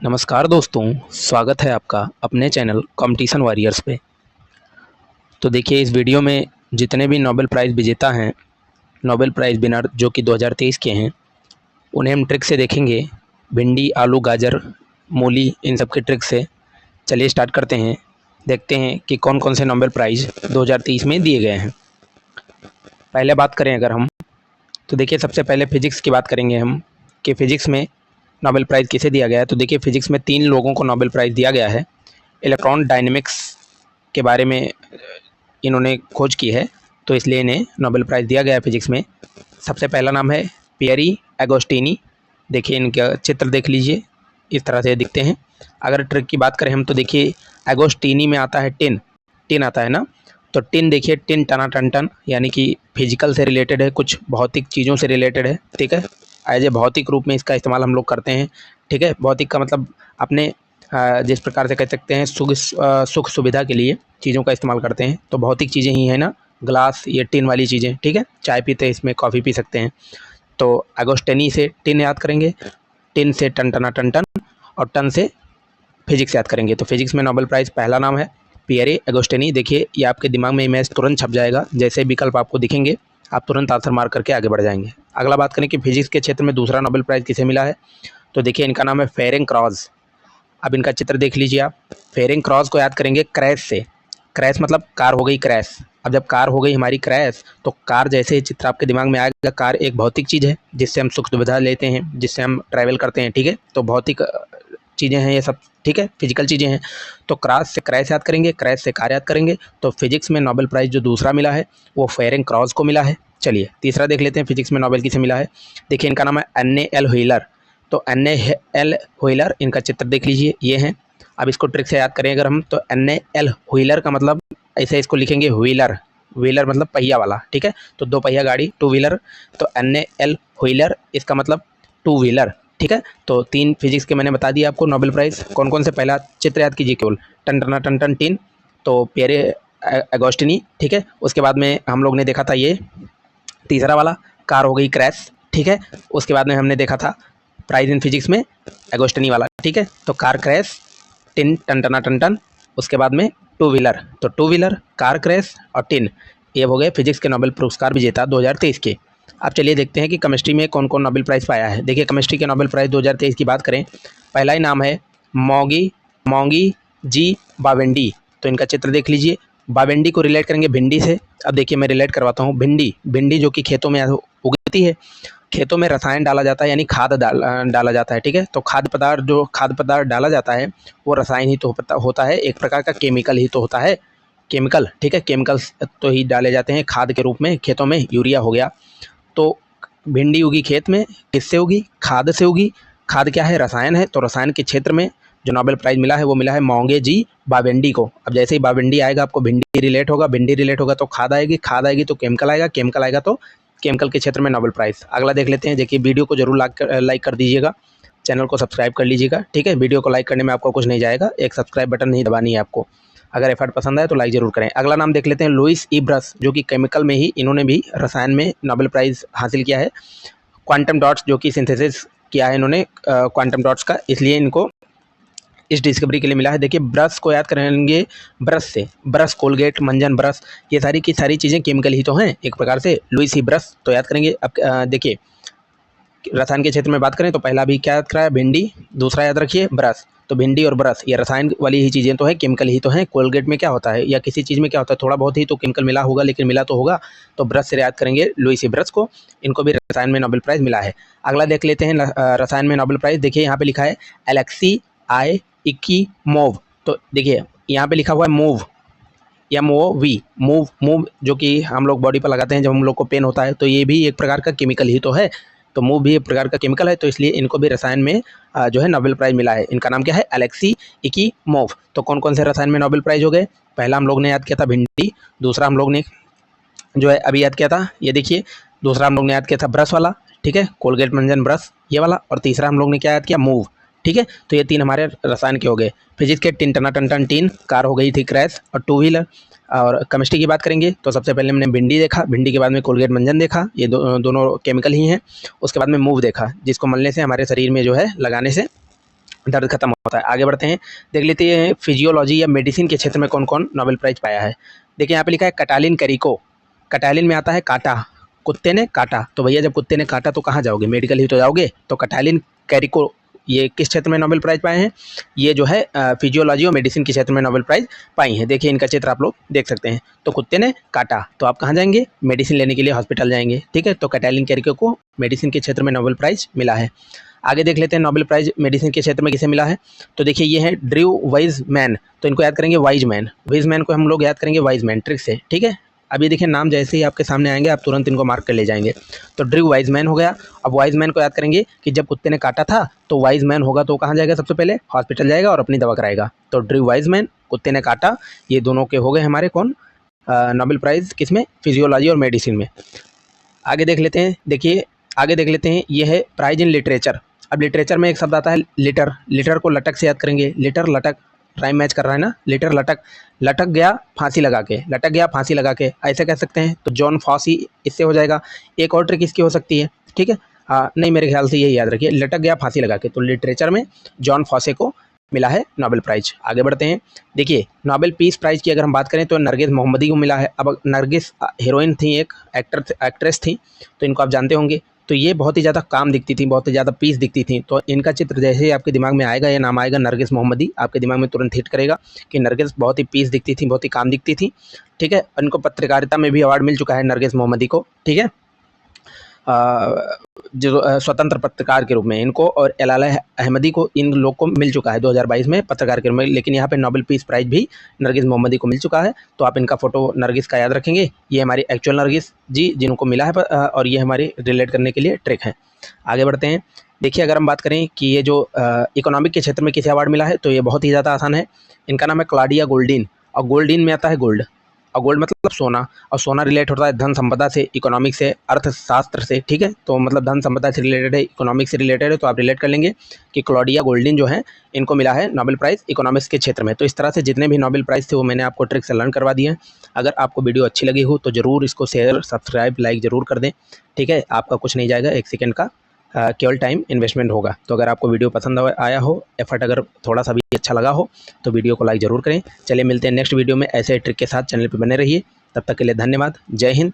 नमस्कार दोस्तों, स्वागत है आपका अपने चैनल कंपटीशन वॉरियर्स पे। तो देखिए, इस वीडियो में जितने भी नोबेल प्राइज़ विजेता हैं, नोबेल प्राइज़ विनर जो कि 2023 के हैं, उन्हें हम ट्रिक से देखेंगे। भिंडी, आलू, गाजर, मूली, इन सब के ट्रिक से। चलिए स्टार्ट करते हैं। देखते हैं कि कौन कौन से नोबेल प्राइज़ 2023 में दिए गए हैं। पहले बात करें अगर हम, तो देखिए सबसे पहले फिजिक्स की बात करेंगे हम कि फ़िज़िक्स में नोबेल प्राइज़ किसे दिया गया है। तो देखिए फ़िज़िक्स में 3 लोगों को नोबेल प्राइज़ दिया गया है। इलेक्ट्रॉन डायनेमिक्स के बारे में इन्होंने खोज की है, तो इसलिए इन्हें नोबेल प्राइज़ दिया गया है फिजिक्स में। सबसे पहला नाम है पियरी एगोस्टिनी। देखिए इनका चित्र देख लीजिए, इस तरह से दिखते हैं। अगर ट्रिक की बात करें हम, तो देखिए एगोस्टिनी में आता है टिन, टिन आता है ना, तो टिन देखिए, टिन टना टन टन, यानी कि फिजिकल से रिलेटेड है, कुछ भौतिक चीज़ों से रिलेटेड है। ठीक है, एज ए भौतिक रूप में इसका इस्तेमाल हम लोग करते हैं। ठीक है, भौतिक का मतलब अपने जिस प्रकार से कह सकते हैं सुख सुविधा के लिए चीज़ों का इस्तेमाल करते हैं, तो भौतिक चीज़ें ही है ना, ग्लास, ये टिन वाली चीज़ें। ठीक है, चाय पीते हैं इसमें, कॉफ़ी पी सकते हैं। तो एगोस्टेनी से टिन याद करेंगे, टिन से टन टना टन टन, और टन से फिजिक्स याद करेंगे। तो फिजिक्स में नोबेल प्राइज़ पहला नाम है पियरे एगोस्टेनी। देखिए ये आपके दिमाग में इमेज तुरंत छप जाएगा, जैसे विकल्प आपको दिखेंगे आप तुरंत आंसर मार करके आगे बढ़ जाएंगे। अगला बात करें कि फिजिक्स के क्षेत्र में दूसरा नोबेल प्राइज़ किसे मिला है, तो देखिए इनका नाम है फेरेंग क्रॉस। अब इनका चित्र देख लीजिए आप। फेरेंग क्रॉस को याद करेंगे क्रैश से। क्रैश मतलब कार हो गई क्रैश। अब जब कार हो गई हमारी क्रैश, तो कार जैसे ही चित्र आपके दिमाग में आएगा, कार एक भौतिक चीज़ है जिससे हम सुख सुविधा लेते हैं, जिससे हम ट्रैवल करते हैं। ठीक है, तो भौतिक चीज़ें हैं ये सब। ठीक है, फिजिकल चीज़ें हैं। तो क्रॉस से क्रैश याद करेंगे, क्रैश से कार याद करेंगे। तो फिजिक्स में नोबेल प्राइज़ जो दूसरा मिला है वो फेरेंग क्रॉस को मिला है। चलिए तीसरा देख लेते हैं, फिजिक्स में नोबेल किसे मिला है। देखिए इनका नाम है NAL व्हीलर। तो NAL व्हीलर, इनका चित्र देख लीजिए, ये हैं। अब इसको ट्रिक से याद करें अगर हम, तो NAL व्हीलर का मतलब ऐसे इसको लिखेंगे व्हीलर, व्हीलर मतलब पहिया वाला। ठीक है, तो दो पहिया गाड़ी, टू व्हीलर। तो NAL व्हीलर, इसका मतलब टू व्हीलर। ठीक है, तो 3 फिजिक्स के मैंने बता दिया आपको नोबेल प्राइज़ कौन कौन से। पहला चित्र याद कीजिए केवल, टन टना टन टन टिन, तो पियरे एगोस्टिनी। ठीक है, उसके बाद में हम लोग ने देखा था ये तीसरा वाला, कार हो गई क्रैश। ठीक है, उसके बाद में हमने देखा था प्राइज इन फिजिक्स में एगोस्टिनी वाला। ठीक है, तो कार क्रैश, टिन टन टना टन टन, उसके बाद में टू व्हीलर। तो टू व्हीलर, कार क्रैश और टिन, ये हो गए फिजिक्स के नोबेल पुरस्कार विजेता 2023 के। अब चलिए देखते हैं कि केमिस्ट्री में कौन कौन नोबेल प्राइज़ पाया है। देखिए केमिस्ट्री के नोबेल प्राइज़ 2023 की बात करें, पहला ही नाम है मोगी मोंगी जी बावेंडी। तो इनका चित्र देख लीजिए। बावेंडी को रिलेट करेंगे भिंडी से। अब देखिए मैं रिलेट करवाता हूँ। भिंडी, भिंडी जो कि खेतों में उगती है, खेतों में रसायन डाला जाता है, यानी खाद डाला जाता है। ठीक है, तो खाद्य पदार्थ डाला जाता है वो रसायन ही तो होता है, एक प्रकार का केमिकल ही तो होता है, केमिकल। ठीक है, केमिकल्स तो ही डाले जाते हैं खाद के रूप में खेतों में। यूरिया हो गया। तो भिंडी उगी खेत में, किससे उगी? खाद से उगी। खाद क्या है? रसायन है। तो रसायन के क्षेत्र में जो नोबेल प्राइज़ मिला है वो मिला है मोंगे जी बावेंडी को। अब जैसे ही बावेंडी आएगा आपको भिंडी रिलेट होगा, भिंडी रिलेट होगा तो खाद आएगी, खाद आएगी तो केमिकल आएगा, केमिकल आएगा तो केमिकल के क्षेत्र में नोबेल प्राइज़। अगला देख लेते हैं। देखिए वीडियो को जरूर लाइक कर दीजिएगा, चैनल को सब्सक्राइब कर लीजिएगा। ठीक है, वीडियो को लाइक करने में आपको कुछ नहीं जाएगा, एक सब्सक्राइब बटन नहीं दबानी है आपको। अगर एफर्ट पसंद आए तो लाइक जरूर करें। अगला नाम देख लेते हैं, लुइस ई ब्रश, जो कि केमिकल में ही, इन्होंने भी रसायन में नोबेल प्राइज़ हासिल किया है। क्वांटम डॉट्स जो कि सिंथेसिस किया है इन्होंने क्वांटम डॉट्स का, इसलिए इनको इस डिस्कवरी के लिए मिला है। देखिए ब्रश को याद करेंगे, ब्रश से, ब्रश, कोलगेट, मंजन ब्रश, ये सारी की सारी चीज़ें केमिकल ही तो हैं एक प्रकार से। लुइस ही ब्रश तो याद करेंगे। अब देखिए रसायन के क्षेत्र में बात करें तो पहला भी क्या याद कराया? भिंडी। दूसरा याद रखिए ब्रश। तो भिंडी और ब्रश ये रसायन वाली ही चीज़ें तो है, केमिकल ही तो हैं। कोलगेट में क्या होता है, या किसी चीज़ में क्या होता है, थोड़ा बहुत ही तो केमिकल मिला होगा, लेकिन मिला तो होगा। तो ब्रश से याद करेंगे लुइस ही ब्रश को, इनको भी रसायन में नोबेल प्राइज़ मिला है। अगला देख लेते हैं रसायन में नोबेल प्राइज़। देखिए यहाँ पे लिखा है एलेक्सी आई इकीमोव। तो देखिए यहाँ पे लिखा हुआ है मूव, MOV, मूव, मूव जो कि हम लोग बॉडी पर लगाते हैं जब हम लोग को पेन होता है, तो ये भी एक प्रकार का केमिकल ही तो है। तो मूव भी एक प्रकार का केमिकल है, तो इसलिए इनको भी रसायन में जो है नोबेल प्राइज़ मिला है। इनका नाम क्या है? एलेक्सी इकीमोव। तो कौन कौन से रसायन में नोबेल प्राइज़ हो गए? पहला हम लोग ने याद किया था भिंडी, दूसरा हम लोग ने जो है अभी याद किया था, ये देखिए, दूसरा हम लोग ने याद किया था ब्रश वाला। ठीक है, कोलगेट मंजन ब्रश ये वाला, और तीसरा हम लोग ने क्या याद किया? मूव। ठीक है, तो ये 3 हमारे रसायन के हो गए। फिजिक्स के टिन टना टन टन टीन, कार हो गई थी क्रैश और टू व्हीलर। और केमिस्ट्री की बात करेंगे तो सबसे पहले हमने भिंडी देखा, भिंडी के बाद में कोलगेट मंजन देखा, ये दोनों केमिकल ही हैं। उसके बाद में मूव देखा, जिसको मलने से हमारे शरीर में जो है लगाने से दर्द खत्म होता है। आगे बढ़ते हैं, देख लेते हैं फिजियोलॉजी या मेडिसिन के क्षेत्र में कौन कौन नोबेल प्राइज पाया है। देखिए यहाँ पे लिखा है कटालिन कैरिको। कटालिन में आता है काटा, कुत्ते ने काटा, तो भैया जब कुत्ते ने काटा तो कहाँ जाओगे, मेडिकल ही तो जाओगे। तो कटालिन कैरिको ये किस क्षेत्र में नोबेल प्राइज पाए हैं, ये जो है फिजियोलॉजी और मेडिसिन के क्षेत्र में नोबेल प्राइज पाई हैं। देखिए इनका चित्र आप लोग देख सकते हैं। तो कुत्ते ने काटा, तो आप कहाँ जाएंगे, मेडिसिन लेने के लिए हॉस्पिटल जाएंगे, ठीक है। तो कटालिन कैरिको को मेडिसिन के क्षेत्र में नोबेल प्राइज मिला है। आगे देख लेते हैं नोबेल प्राइज मेडिसिन के क्षेत्र में किसे मिला है। तो देखिए ये है ड्रू वाइजमैन, तो इनको याद करेंगे वाइजमैन। वाइजमैन को हम लोग याद करेंगे वाइजमैन ट्रिक से, ठीक है। अब ये देखिए नाम जैसे ही आपके सामने आएंगे आप तुरंत इनको मार्क कर ले जाएंगे। तो ड्रू वाइजमैन हो गया। अब वाइजमैन को याद करेंगे कि जब कुत्ते ने काटा था तो वाइजमैन होगा तो कहाँ जाएगा, सबसे पहले हॉस्पिटल जाएगा और अपनी दवा कराएगा। तो ड्रू वाइजमैन, कुत्ते ने काटा, ये दोनों के हो गए हमारे कौन नोबेल प्राइज़ किसमें, फिजियोलॉजी और मेडिसिन में। आगे देख लेते हैं, देखिए आगे देख लेते हैं, ये है प्राइज इन लिटरेचर। अब लिटरेचर में एक शब्द आता है लिटर, लिटर को लटक से याद करेंगे, लिटर लटक, टाइम मैच कर रहा है ना, लिटर लटक, लटक गया फांसी लगा के, लटक गया फांसी लगा के, ऐसे कह सकते हैं। तो जॉन फॉसी इससे हो जाएगा। एक और ट्रिक इसकी हो सकती है, ठीक है, नहीं मेरे ख्याल से यही याद रखिए, लटक गया फांसी लगा के। तो लिटरेचर में जॉन फॉसे को मिला है नोबेल प्राइज। आगे बढ़ते हैं, देखिए नोबेल पीस प्राइज की अगर हम बात करें तो नरगिस मोहम्मदी को मिला है। अब नरगिस हीरोइन थी, एक एक्ट्रेस थी, तो इनको आप जानते होंगे। तो ये बहुत ही ज़्यादा काम दिखती थी, बहुत ही ज़्यादा पीस दिखती थी। तो इनका चित्र जैसे ही आपके दिमाग में आएगा, ये नाम आएगा नरगिस मोहम्मदी, आपके दिमाग में तुरंत हिट करेगा कि नरगिस बहुत ही पीस दिखती थी, बहुत ही काम दिखती थी, ठीक है। इनको पत्रकारिता में भी अवार्ड मिल चुका है नरगिस मोहम्मदी को, ठीक है, जो स्वतंत्र पत्रकार के रूप में इनको, और एलाला अहमदी को, इन लोग को मिल चुका है 2022 में पत्रकार के रूप में। लेकिन यहाँ पे नोबेल पीस प्राइज भी नरगिस मोहम्मदी को मिल चुका है। तो आप इनका फोटो नरगिस का याद रखेंगे, ये हमारी एक्चुअल नरगिस जी जिनको मिला है, और ये हमारी रिलेट करने के लिए ट्रिक है। आगे बढ़ते हैं, देखिए अगर हम बात करें कि ये जो इकोनॉमिक के क्षेत्र में किसे अवार्ड मिला है, तो ये बहुत ही ज़्यादा आसान है। इनका नाम है क्लॉडिया गोल्डीन, और गोल्डीन में आता है गोल्ड, और गोल्ड मतलब सोना, और सोना रिलेट होता है धन संपदा से, इकोनॉमिक से, अर्थशास्त्र से, ठीक है। तो मतलब धन संपदा से रिलेटेड है, इकोनॉमिक से रिलेटेड है, तो आप रिलेट कर लेंगे कि क्लॉडिया गोल्डीन जो है इनको मिला है नोबेल प्राइज़ इकोनॉमिक्स के क्षेत्र में। तो इस तरह से जितने भी नोबेल प्राइज़ थे वो मैंने आपको ट्रिक से लर्न करवा दिए हैं। अगर आपको वीडियो अच्छी लगी हो तो ज़रूर इसको शेयर, सब्सक्राइब, लाइक ज़रूर कर दें, ठीक है। आपका कुछ नहीं जाएगा, 1 सेकेंड का केवल टाइम इन्वेस्टमेंट होगा। तो अगर आपको वीडियो पसंद आया हो, एफर्ट अगर थोड़ा सा भी अच्छा लगा हो तो वीडियो को लाइक ज़रूर करें। चलिए मिलते हैं नेक्स्ट वीडियो में ऐसे ट्रिक के साथ, चैनल पर बने रहिए। तब तक के लिए धन्यवाद, जय हिंद।